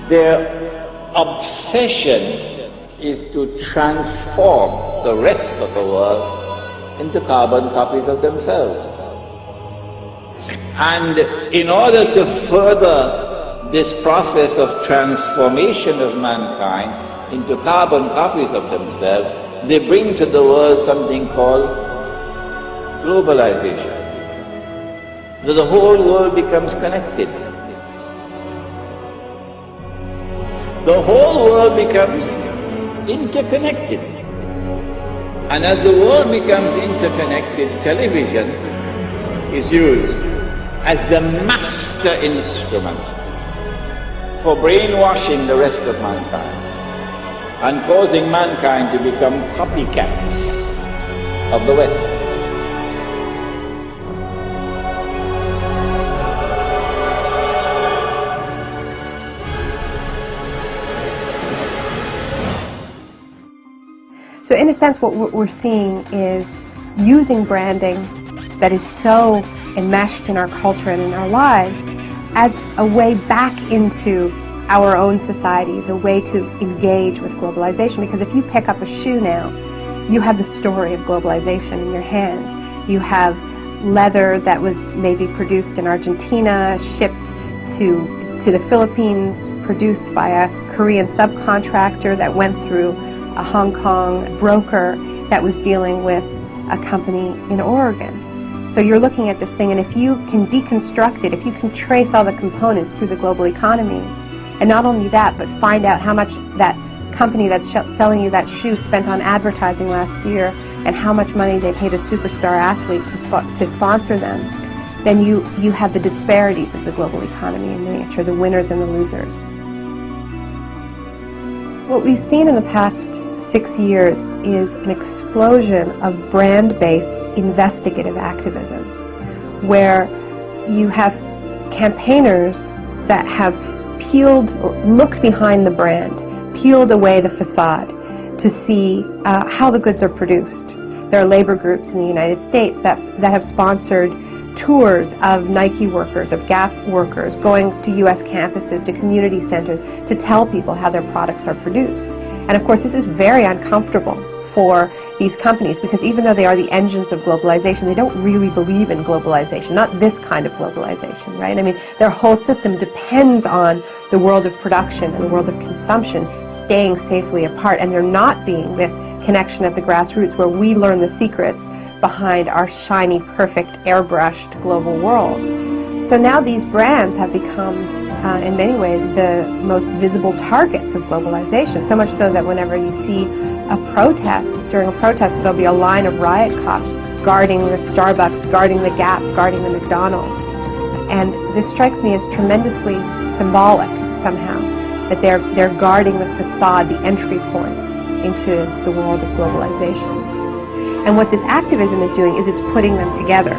Their obsession is to transform the rest of the world into carbon copies of themselves. And in order to further this process of transformation of mankind into carbon copies of themselves, they bring to the world something called globalization. That the whole world becomes connected. The whole world becomes interconnected. And as the world becomes interconnected, television is used as the master instrument for brainwashing the rest of mankind and causing mankind to become copycats of the West. So in a sense, what we're seeing is using branding that is so enmeshed in our culture and in our lives as a way back into our own societies, a way to engage with globalization. Because if you pick up a shoe now, you have the story of globalization in your hand. You have leather that was maybe produced in Argentina, shipped to the Philippines, produced by a Korean subcontractor that went through a Hong Kong broker that was dealing with a company in Oregon. So you're looking at this thing, and if you can deconstruct it, if you can trace all the components through the global economy, and not only that, but find out how much that company that's selling you that shoe spent on advertising last year, and how much money they paid a superstar athlete to sponsor them, then you have the disparities of the global economy in miniature, the winners and the losers. What we've seen in the past 6 years is an explosion of brand-based investigative activism, where you have campaigners that have peeled or looked behind the brand, peeled away the facade to see how the goods are produced. There are labor groups in the United States that have sponsored tours of Nike workers, of Gap workers, going to U.S. campuses, to community centers, to tell people how their products are produced. And of course, this is very uncomfortable for these companies, because even though they are the engines of globalization, they don't really believe in globalization, not this kind of globalization, right? I mean, their whole system depends on the world of production and the world of consumption staying safely apart, and there not being this connection at the grassroots where we learn the secrets behind our shiny, perfect, airbrushed global world. So now these brands have become, in many ways, the most visible targets of globalization, so much so that whenever you see a protest, during a protest, there'll be a line of riot cops guarding the Starbucks, guarding the Gap, guarding the McDonald's. And this strikes me as tremendously symbolic, somehow, that they're guarding the facade, the entry point into the world of globalization. And what this activism is doing is it's putting them together.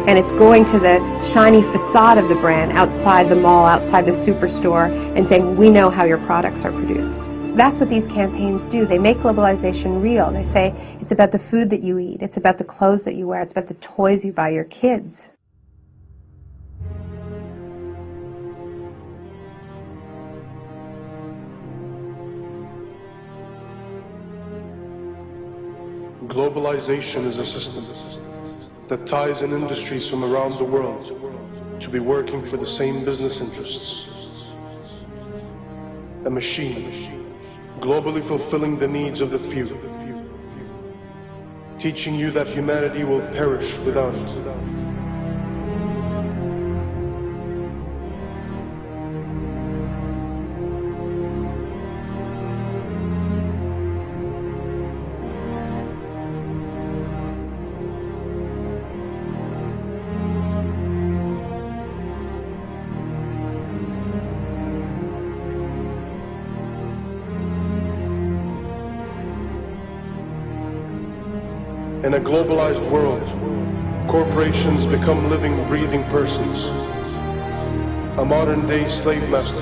And it's going to the shiny facade of the brand outside the mall, outside the superstore, and saying, we know how your products are produced. That's what these campaigns do. They make globalization real. They say, it's about the food that you eat, it's about the clothes that you wear, it's about the toys you buy your kids. Globalization is a system that ties in industries from around the world to be working for the same business interests. A machine, globally fulfilling the needs of the few, teaching you that humanity will perish without it. In a globalized world, corporations become living, breathing persons, a modern-day slave master.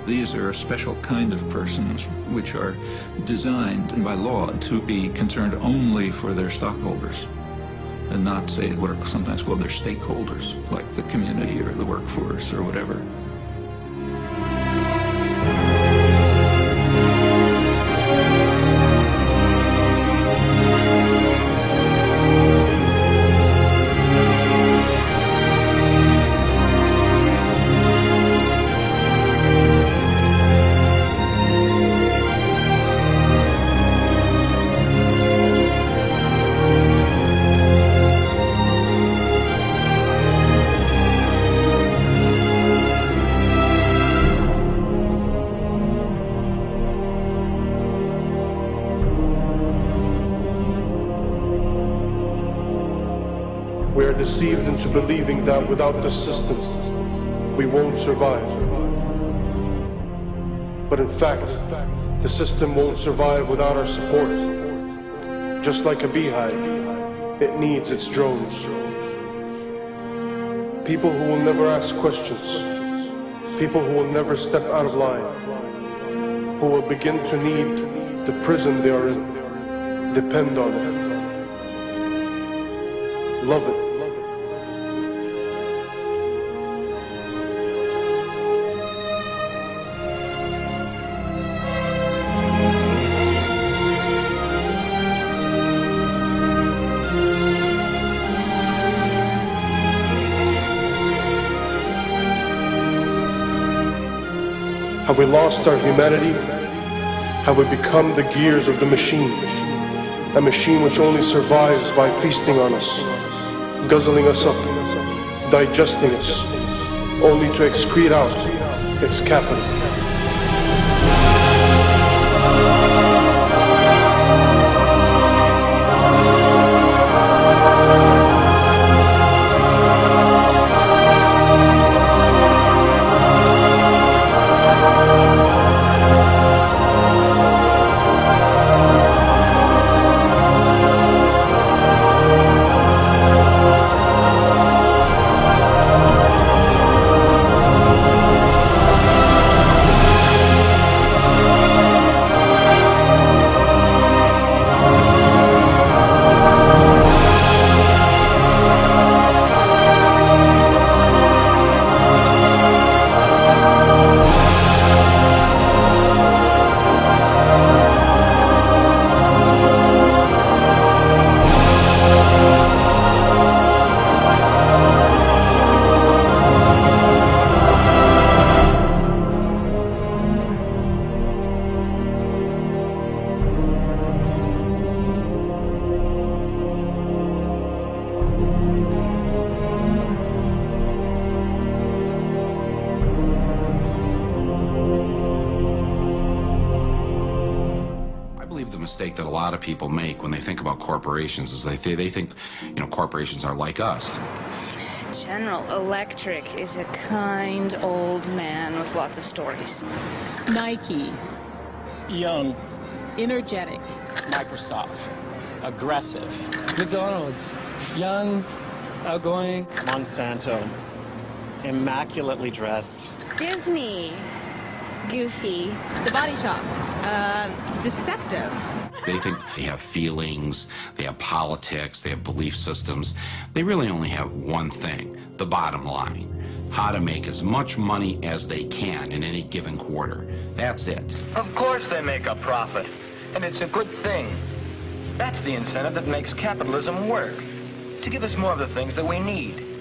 These are a special kind of persons which are designed by law to be concerned only for their stockholders. and not say what are sometimes called their stakeholders, like the community or the workforce or whatever. We are deceived into believing that without this system, we won't survive. But in fact, the system won't survive without our support. Just like a beehive, it needs its drones. People who will never ask questions, people who will never step out of line, who will begin to need the prison they are in, depend on it, love it. Have we lost our humanity? Have we become the gears of the machine? A machine which only survives by feasting on us, guzzling us up, digesting us, only to excrete out its capital. The mistake that a lot of people make when they think about corporations is they think, corporations are like us. General Electric is a kind old man with lots of stories. Nike. Young. Energetic. Microsoft. Aggressive. McDonald's. Young, outgoing. Monsanto. Immaculately dressed. Disney. Goofy. The Body Shop. Deceptive. They think they have feelings, they have politics, they have belief systems. They really only have one thing, the bottom line. How to make as much money as they can in any given quarter. That's it. Of course they make a profit, and it's a good thing. That's the incentive that makes capitalism work, to give us more of the things that we need.